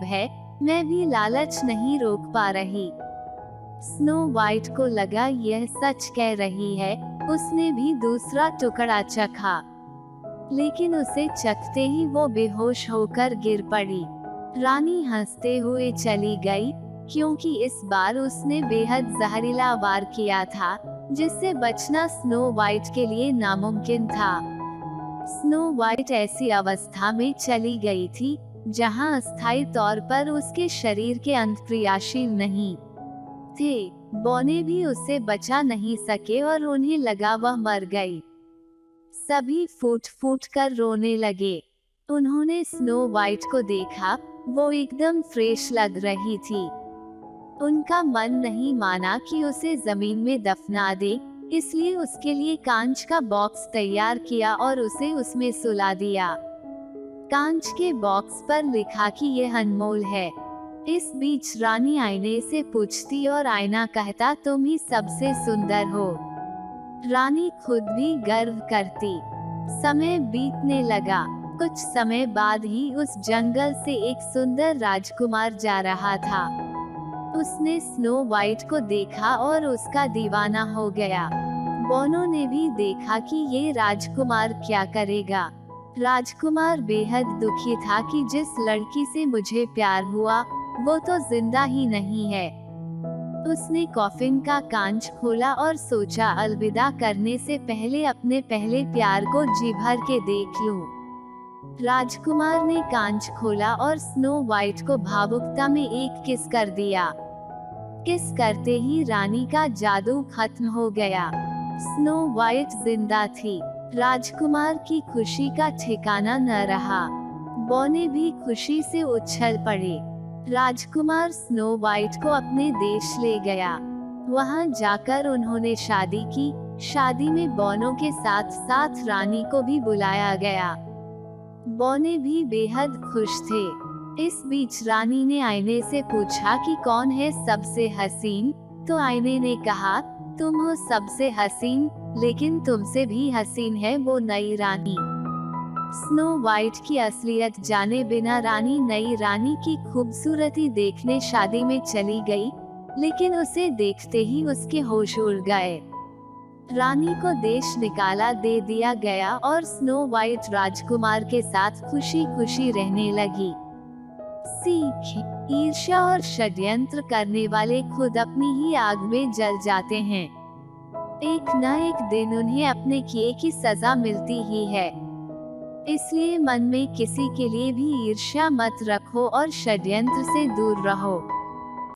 नसीब है, मैं भी लालच नहीं रोक पा रही। स्नो वाइट को लगा यह सच कह रही है। उसने भी दूसरा टुकड़ा चखा, लेकिन उसे चखते ही वो बेहोश होकर गिर पड़ी। रानी हंसते हुए चली गई, क्योंकि इस बार उसने बेहद जहरीला वार किया था, जिससे बचना स्नो वाइट के लिए नामुमकिन था। स्नो वाइट ऐसी अवस्था में चली गई थी, जहां अस्थायी तौर पर उसके शरीर के अंग क्रियाशील नहीं थे। बौने भी उससे बचा नहीं सके और उन्हें लगा वह मर गई। सभी फूट फूट कर रोने लगे। उन्होंने स्नो वाइट को देखा, वो एकदम फ्रेश लग रही थी। उनका मन नहीं माना कि उसे जमीन में दफना दे, इसलिए उसके लिए कांच का बॉक्स तैयार किया और उसे उसमें सुला दिया। कांच के बॉक्स पर लिखा कि यह अनमोल है। इस बीच रानी आईने से पूछती और आईना कहता, तुम ही सबसे सुंदर हो। रानी खुद भी गर्व करती। समय बीतने लगा। कुछ समय बाद ही उस जंगल से एक सुंदर राजकुमार जा रहा था। उसने स्नो वाइट को देखा और उसका दीवाना हो गया। बोनो ने भी देखा कि ये राजकुमार क्या करेगा। राजकुमार बेहद दुखी था कि जिस लड़की से मुझे प्यार हुआ, वो तो जिंदा ही नहीं है। उसने कॉफिन का कांच खोला और सोचा अलविदा करने से पहले अपने पहले प्यार को जी भर के देख लूं। राजकुमार ने कांच खोला और स्नो वाइट को भावुकता में एक किस कर दिया। किस करते ही रानी का जादू खत्म हो गया। स्नो वाइट जिंदा थी। राजकुमार की खुशी का ठिकाना न रहा। बौने भी खुशी से उछल पड़े। राजकुमार स्नो वाइट को अपने देश ले गया। वहां जाकर उन्होंने शादी की। शादी में बौनों के साथ साथ रानी को भी बुलाया गया। बौने भी बेहद खुश थे। इस बीच रानी ने आईने से पूछा कि कौन है सबसे हसीन, तो आईने ने कहा, तुम हो सबसे हसीन, लेकिन तुमसे भी हसीन है वो नई रानी। स्नो वाइट की असलियत जाने बिना रानी नई रानी की खूबसूरती देखने शादी में चली गई, लेकिन उसे देखते ही उसके होश उड़ गए। रानी को देश निकाला दे दिया गया और स्नो वाइट राजकुमार के साथ खुशी खुशी रहने लगी। सीख, ईर्ष्या और षड्यंत्र करने वाले खुद अपनी ही आग में जल जाते हैं। एक न एक दिन उन्हें अपने किए की सजा मिलती ही है। इसलिए मन में किसी के लिए भी ईर्ष्या मत रखो और षड्यंत्र से दूर रहो।